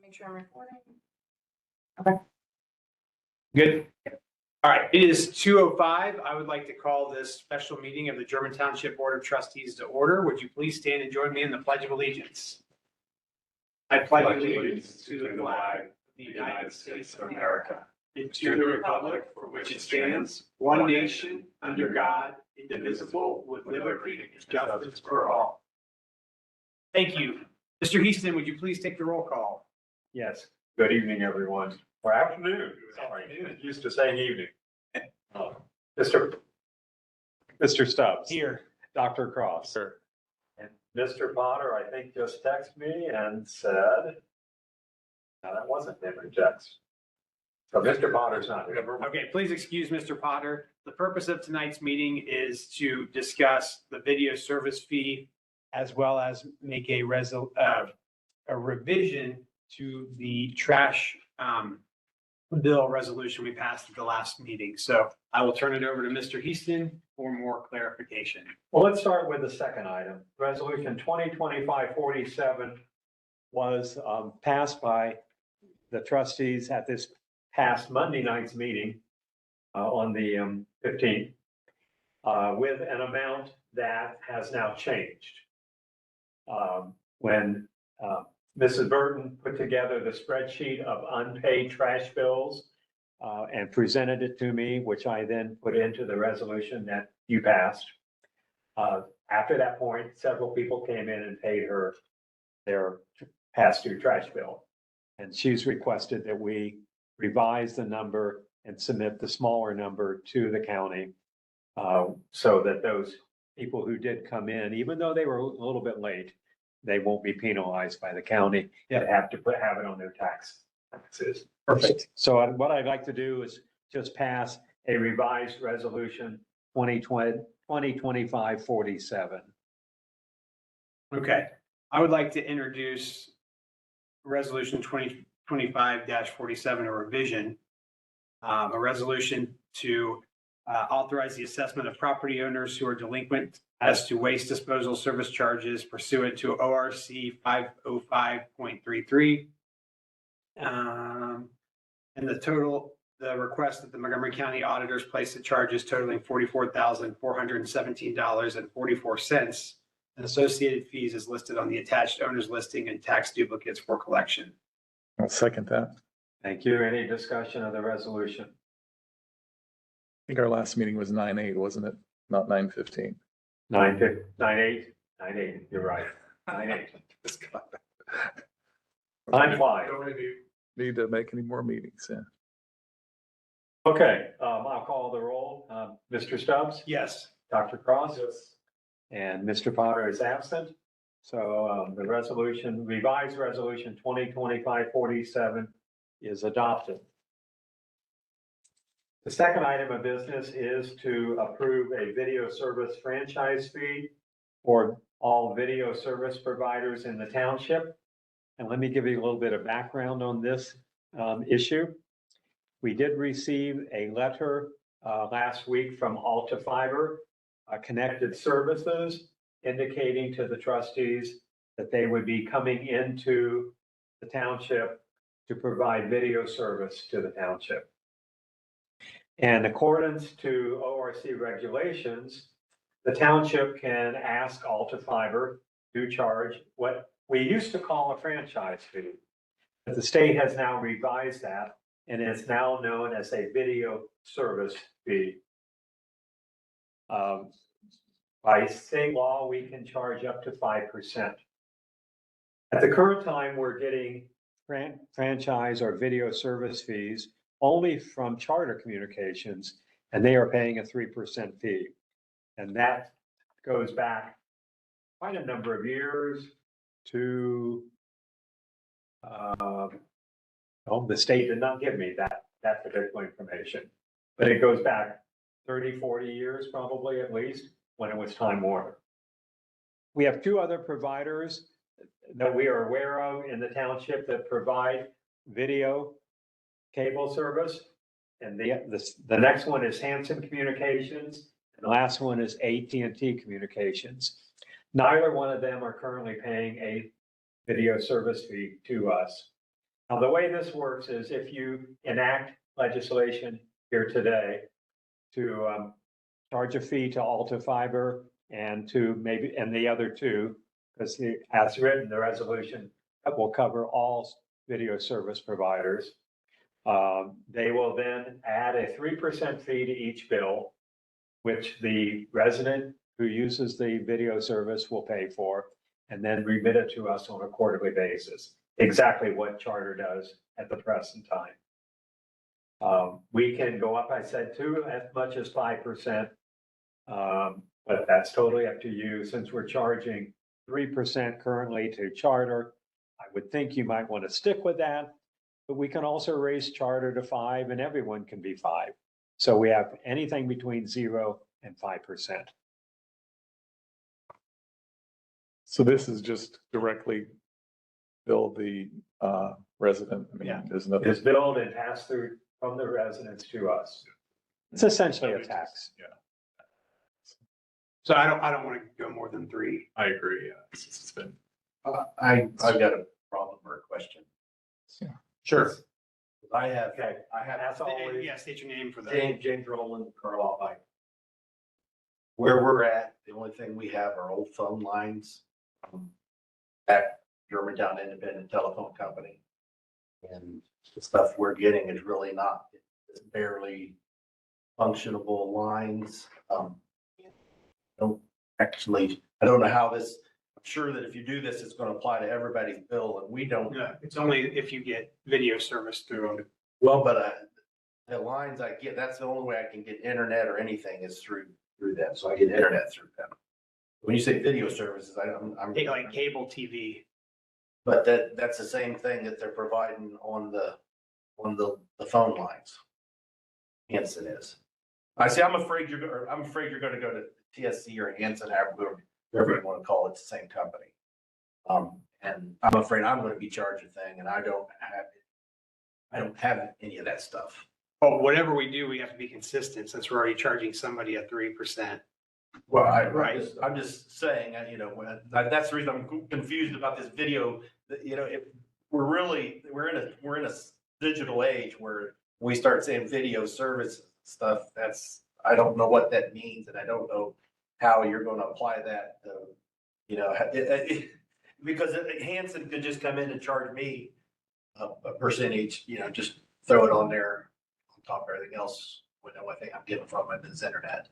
Make sure I'm recording. Good. All right, it is 2:05. I would like to call this special meeting of the German Township Board of Trustees to order. Would you please stand and join me in the Pledge of Allegiance? I pledge allegiance to the flag of the United States of America and to the republic for which it stands, one nation, under God, indivisible, with liberty and justice for all. Thank you. Mr. Heaston, would you please take the roll call? Yes. Good evening, everyone. Or afternoon. Sorry, used to saying evening. Mr. Stubbs. Here. Dr. Cross. Sir. And Mr. Potter, I think, just texted me and said, no, that wasn't him or Jex. So Mr. Potter's not here. Okay, please excuse Mr. Potter. The purpose of tonight's meeting is to discuss the video service fee as well as make a revision to the trash bill resolution we passed at the last meeting. So I will turn it over to Mr. Heaston for more clarification. Well, let's start with the second item. Resolution 2025-47 was passed by the trustees at this past Monday night's meeting on the 15th with an amount that has now changed. When Mrs. Burton put together the spreadsheet of unpaid trash bills and presented it to me, which I then put into the resolution that you passed. After that point, several people came in and paid her their past due trash bill. And she's requested that we revise the number and submit the smaller number to the county so that those people who did come in, even though they were a little bit late, they won't be penalized by the county and have to have it on their taxes. Perfect. So what I'd like to do is just pass a revised resolution 2025-47. Okay, I would like to introduce Resolution 2025-47, a revision, a resolution to authorize the assessment of property owners who are delinquent as to waste disposal service charges pursuant to ORC 505.33. And the request that the Montgomery County auditors place the charges totaling $44,417.44 and associated fees as listed on the attached owner's listing and tax duplicates for collection. I'll second that. Thank you. Any discussion of the resolution? I think our last meeting was 9/8, wasn't it? Not 9/15. 9/8, you're right. 9/8. Time flies. Need to make any more meetings, yeah. Okay, I'll call the roll. Mr. Stubbs? Yes. Dr. Cross? Yes. And Mr. Potter is absent. So the resolution, revised resolution 2025-47 is adopted. The second item of business is to approve a video service franchise fee for all video service providers in the township. And let me give you a little bit of background on this issue. We did receive a letter last week from Alta Fiber Connected Services indicating to the trustees that they would be coming into the township to provide video service to the township. In accordance to ORC regulations, the township can ask Alta Fiber to charge what we used to call a franchise fee. But the state has now revised that and it's now known as a video service fee. By state law, we can charge up to 5%. At the current time, we're getting franchise or video service fees only from Charter Communications, and they are paying a 3% fee. And that goes back quite a number of years to, the state did not give me that particular information, but it goes back 30, 40 years probably at least when it was Time Warner. We have two other providers that we are aware of in the township that provide video cable service. And the next one is Hanson Communications. And the last one is AT&T Communications. Neither one of them are currently paying a video service fee to us. Now, the way this works is if you enact legislation here today to charge a fee to Alta Fiber and to maybe, and the other two, because as written, the resolution will cover all video service providers. They will then add a 3% fee to each bill, which the resident who uses the video service will pay for, and then remit it to us on a quarterly basis. Exactly what Charter does at the present time. We can go up, I said, to as much as 5%. But that's totally up to you. Since we're charging 3% currently to Charter, I would think you might want to stick with that. But we can also raise Charter to 5 and everyone can be 5. So we have anything between 0 and 5%. So this is just directly bill the resident. I mean, Yeah. there's no. It's billed and passed through from the residents to us. It's essentially a tax. Yeah, So I don't want to go more than 3. I agree. Yeah, it's been. I've got a problem or a question. Sure. I have, Okay. As always, Yeah, state your name for that. James Rowland, Carlisle Pike. Where we're at, the only thing we have are old phone lines at Germantown Independent Telephone Company. And the stuff we're getting is really not, it's barely functionable lines. Don't actually, I don't know how this, I'm sure that if you do this, it's going to apply to everybody's bill and we don't. No, it's only if you get video service through them. Well, but the lines I get, that's the only way I can get internet or anything is through them. So I get internet through them. When you say video services, I'm. Take like cable TV. But that's the same thing that they're providing on the phone lines. Hanson is. I see, I'm afraid you're gonna go to TSC or Hanson, whatever you want to call it, it's the same company. And I'm afraid I'm gonna be charged a thing and I don't have any of that stuff. But whatever we do, we have to be consistent since we're already charging somebody a 3%. Well, Right. I'm just saying, that's the reason I'm confused about this video, that, we're in a digital age where we start saying video service stuff, I don't know what that means, and I don't know how you're gonna apply that, because Hanson could just come in and charge me a percentage, just throw it on there on top of everything else, the only thing I'm getting from it is internet.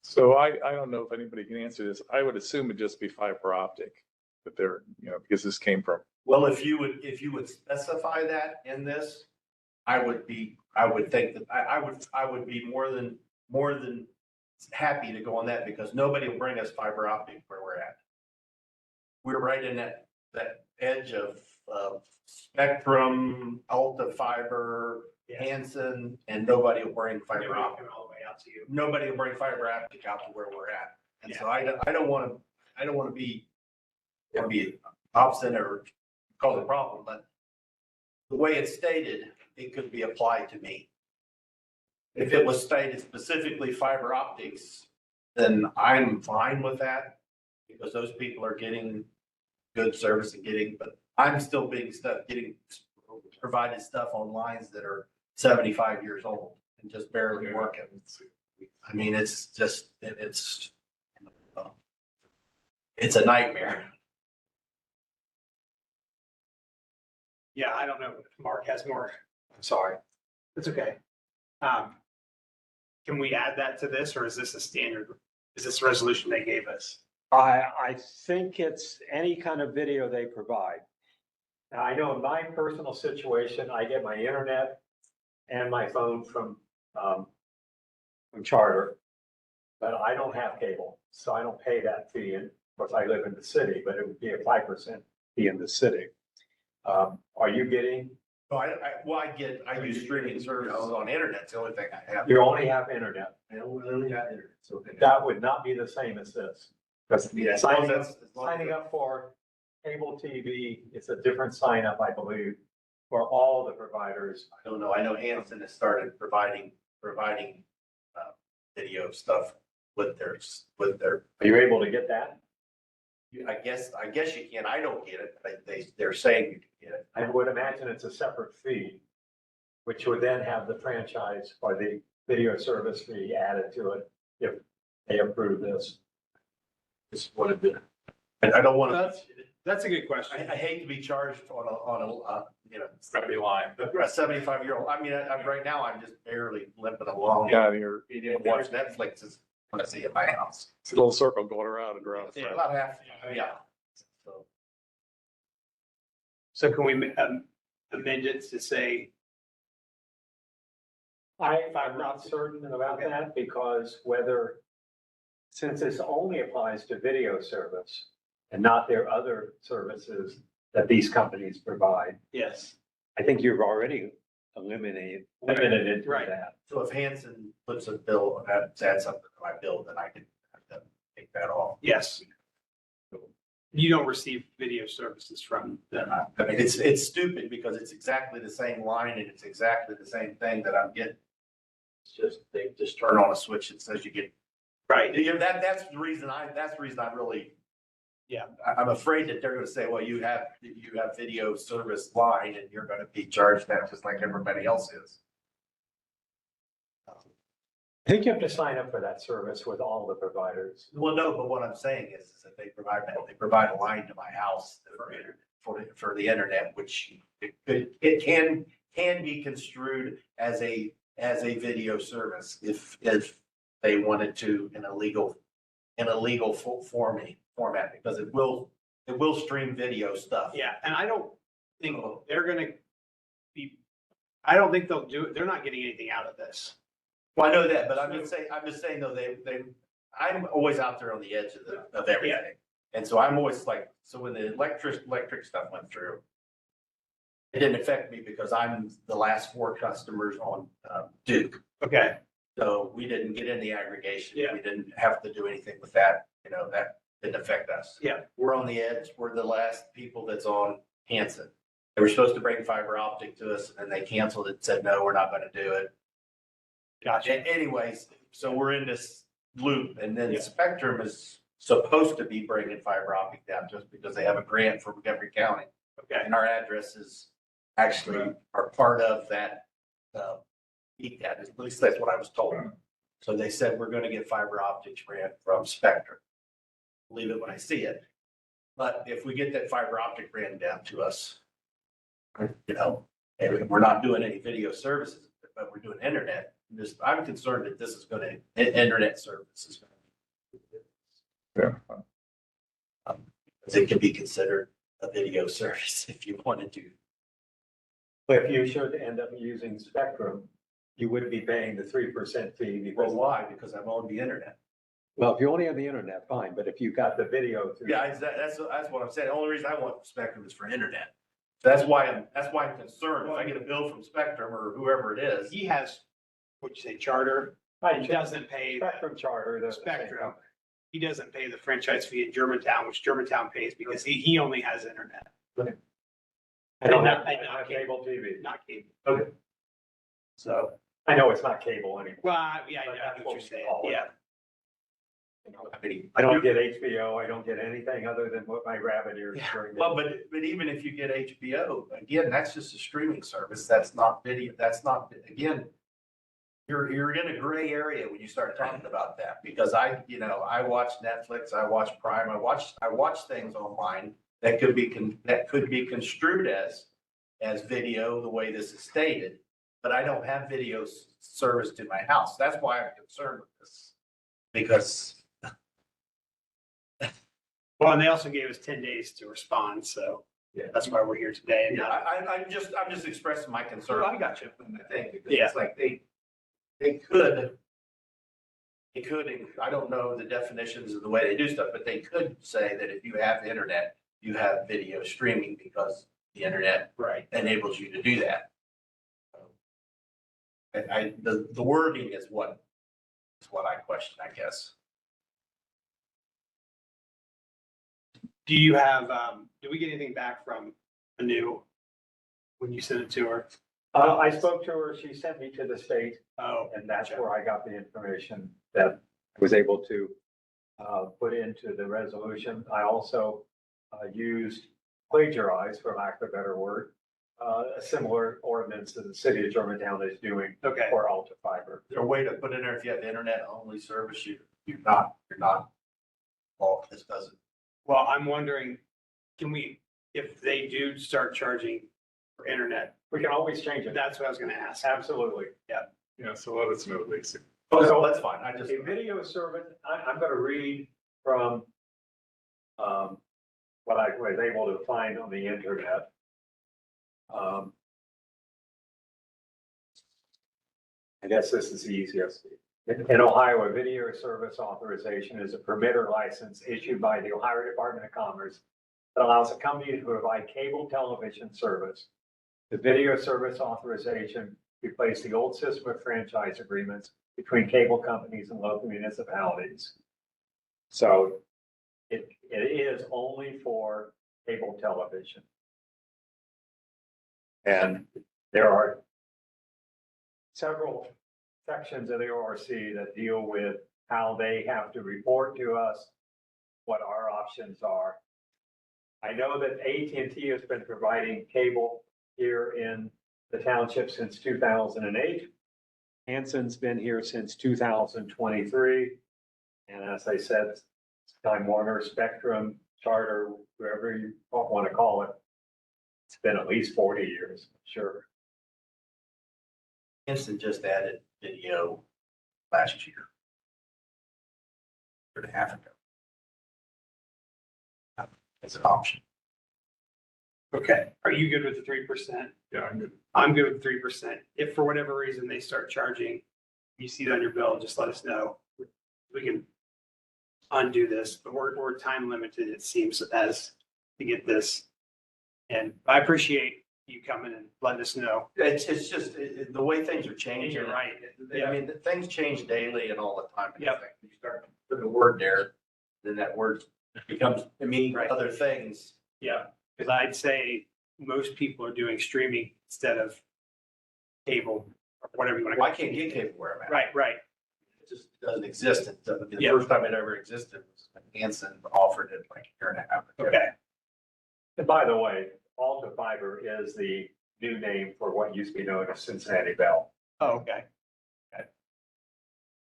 So I don't know if anybody can answer this. I would assume it'd just be fiber optic, but they're, because this came from. Well, if you would specify that in this, I would think that I would be more than happy to go on that because nobody will bring us fiber optic where we're at. We're right in that edge of Spectrum, Alta Fiber, Hanson, and nobody will bring fiber optic. All the way out to you. Nobody will bring fiber optic out to where we're at. And so I don't want to be obstinate or cause a problem, but the way it's stated, it could be applied to me. If it was stated specifically fiber optics, then I'm fine with that because those people are getting good service but I'm still getting provided stuff on lines that are 75 years old and just barely working. I mean, it's just, it's a nightmare. Yeah, I don't know if Mark has more. I'm sorry. It's okay. Can we add that to this or is this a standard? Is this resolution they gave us? I think it's any kind of video they provide. Now, I know in my personal situation, I get my internet and my phone from Charter, but I don't have cable, so I don't pay that fee. And of course, I live in the city, but it would be a 5% fee in the city. Are you getting? I use streaming services on internet. It's the only thing I have. You only have internet. I only have internet. So That would not be the same as this. Because signing as long as up for cable TV, it's a different sign up, I believe, for all the providers. I don't know. I know Hanson has started providing video stuff with their. Are you able to get that? I guess you can. I don't get it, but they're saying you can get it. I would imagine it's a separate fee, which would then have the franchise or the video service fee added to it if they approve this. Just wanted to, I don't want to, That's a good question. I hate to be charged on a, you know, Property line. a 75-year-old. I mean, right now, I'm just barely limping along. Yeah, you're, Being able to watch Netflix is what I see at my house. it's a little circle going around and around. Yeah. About half, yeah. So, So can we amend it to say, I'm not certain about that because since this only applies to video service and not their other services that these companies provide, yes, I think you've already limited it to Right. that. so if Hanson puts a bill, adds something to my bill, then I can have to take that off. yes. You don't receive video services from them. I mean, it's stupid because it's exactly the same line and it's exactly the same thing that I'm getting. It's just, they just turn on a switch that says you get, Right. you know, that's the reason I'm really. Yeah. I'm afraid that they're gonna say, well, you have video service line and you're gonna be charged that just like everybody else is. I think you have to sign up for that service with all the providers. Well, no, but what I'm saying is that they provide a line to my house for the internet, which it can be construed as a video service if they wanted to in a legal format, because it will stream video stuff. Yeah, and I don't think they're gonna be, I don't think they'll do it. They're not getting anything out of this. Well, I know that, but I'm just saying though, I'm always out there on the edge of everything. And so I'm always like, so when the electric stuff went through, it didn't affect me because I'm the last 4 customers on Duke. Okay. So we didn't get in the aggregation. Yeah. We didn't have to do anything with that. You know, that didn't affect us. Yeah. We're on the edge. We're the last people that's on Hanson. They were supposed to bring fiber optic to us and they canceled it, said, no, we're not going to do it. Gotcha. Anyways, so we're in this loop and then Yeah. Spectrum is supposed to be bringing fiber optic down just because they have a grant from every county. Okay. And our addresses actually are part of that, ECAT, at least that's what I was told. So they said, we're gonna get fiber optics grant from Spectrum. Believe it when I see it. But if we get that fiber optic grant down to us, you know, and we're not doing any video services, but we're doing internet. I'm concerned that this is gonna, internet services. Yeah. It could be considered a video service if you wanted to. But if you should end up using Spectrum, you would be paying the 3% fee Well, because, why? Because I'm on the internet. well, if you only have the internet, fine, but if you got the video through. Yeah, that's what I'm saying. The only reason I want Spectrum is for internet. That's why I'm concerned. If I get a bill from Spectrum or whoever it is. He has, what'd you say, charter? Right, He doesn't pay Spectrum charter. the same Spectrum. company. He doesn't pay the franchise fee in Germantown, which Germantown pays because he only has internet. I don't And have not cable TV. Not cable. Okay. So, I know it's not cable anymore. Well, yeah, But I that's know what what we you're saying. call it. Yeah. you know, I mean. I don't get HBO, I don't get anything other than what my rabbit ears Yeah. during the. Well, but even if you get HBO, again, that's just a streaming service. That's not video. That's not, again, you're in a gray area when you start talking about that because I watch Netflix, I watch Prime, I watch things online that could be construed as video the way this is stated, but I don't have video service to my house. That's why I'm concerned with this because. Well, and they also gave us 10 days to respond, so Yeah. that's why we're here today. And Yeah, not- I'm just expressing my concern. I got you. I think, because Yeah. it's like they could, I don't know the definitions of the way they do stuff, but they could say that if you have internet, you have video streaming because the internet Right. enables you to do that. The wording is what I question, I guess. Do you have, did we get anything back from Anu when you sent it to her? I spoke to her, she sent me to the state, Oh, and that's where I got the information that I was able to put into the resolution. I also used plagiarize, for lack of a better word, a similar ordinance that the city of Germantown is doing Okay. for Alta Fiber. Is there a way to put in there if you have internet only service, you're not, well, this doesn't. Well, I'm wondering, can we, if they do start charging for internet, We can always change it. that's what I was gonna ask. Absolutely. Yeah, so let us know, Lisa. Oh, so that's fine. I just, A video service, I'm gonna read from, what I was able to find on the internet. I guess this is the easiest. In Ohio, a video service authorization is a permit or license issued by the Ohio Department of Commerce that allows a company to provide cable television service. The video service authorization replaced the old system of franchise agreements between cable companies and local municipalities. So it is only for cable television. And there are several sections of the ORC that deal with how they have to report to us what our options are. I know that AT&T has been providing cable here in the township since 2008. Hanson's been here since 2023. And as I said, Time Warner, Spectrum, Charter, whoever you want to call it, it's been at least 40 years, sure. Instant just added video last year. Year and a half ago. It's an option. Okay, are you good with the 3%? Yeah, I'm good. I'm good with 3%. If for whatever reason they start charging, you see it on your bill, just let us know. We can undo this, but we're time limited, it seems, as to get this. And I appreciate you coming and letting us know. It's just, the way things are changing. You're right. I mean, things change daily and all the time. and Yep. everything. You start putting a word there, then that word becomes, meaning Right. other things. Yeah, because I'd say most people are doing streaming instead of cable or whatever you want to. Well, I can't get cable where I'm at. Right. It just doesn't exist. The Yeah. first time it ever existed was when Hanson offered it like a year and a half ago. Okay, And by the way, Alta Fiber is the new name for what used to be known as Cincinnati Bell. okay.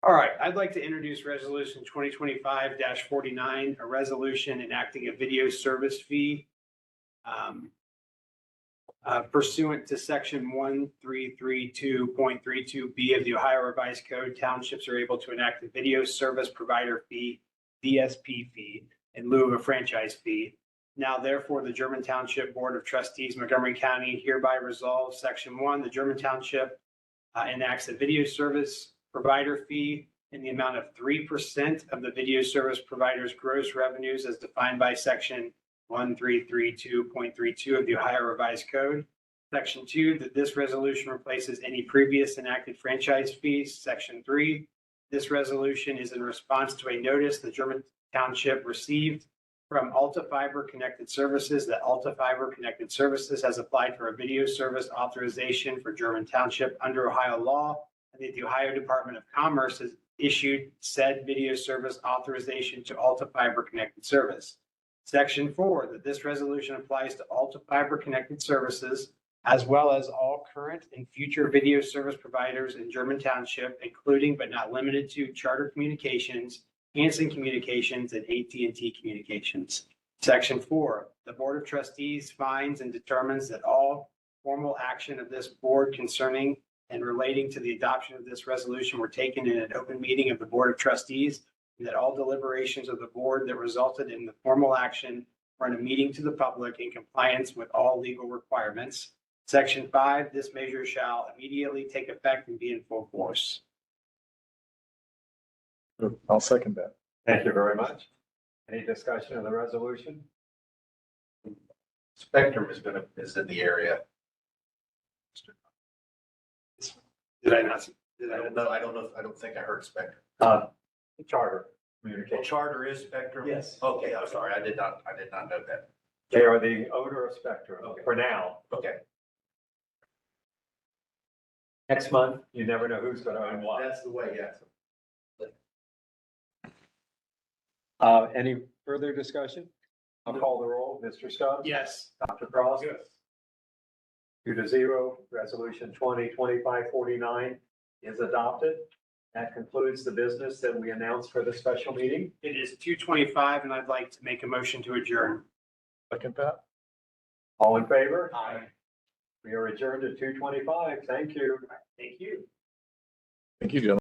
All right, I'd like to introduce resolution 2025-49, a resolution enacting a video service fee pursuant to section 1332.32B of the Ohio Revised Code. Townships are able to enact a video service provider fee, VSP fee, in lieu of a franchise fee. Now therefore, the German Township Board of Trustees, Montgomery County hereby resolves section 1, the German Township enacts a video service provider fee in the amount of 3% of the video service provider's gross revenues as defined by section 1332.32 of the Ohio Revised Code. Section 2, that this resolution replaces any previous enacted franchise fees. Section 3, this resolution is in response to a notice the German Township received from Alta Fiber Connected Services that Alta Fiber Connected Services has applied for a video service authorization for German Township under Ohio law, and that the Ohio Department of Commerce has issued said video service authorization to Alta Fiber Connected Service. Section 4, that this resolution applies to Alta Fiber Connected Services as well as all current and future video service providers in German Township, including but not limited to Charter Communications, Hanson Communications, and AT&T Communications. Section 4, the Board of Trustees finds and determines that all formal action of this board concerning and relating to the adoption of this resolution were taken in an open meeting of the Board of Trustees, and that all deliberations of the board that resulted in the formal action were in a meeting to the public in compliance with all legal requirements. Section 5, this measure shall immediately take effect and be in full force. I'll second that. Thank you very much. Any discussion of the resolution? Spectrum is in the area. Did I not? I don't think I heard Spectrum. Charter Well, Communications. Charter is Spectrum? Yes. Okay, I'm sorry. I did not know that. They are the owner of Spectrum for now. Okay. Next month, you never know who's going to own what. That's the way, yes. Any further discussion? I'll call the roll. Mr. Stubbs? Yes. Dr. Cross? 2-0, resolution 2025-49 is adopted. That concludes the business that we announced for the special meeting. It is 2:25 and I'd like to make a motion to adjourn. Second that? All in favor? Aye. We are adjourned at 2:25. Thank you. Thank you. Thank you, gentlemen.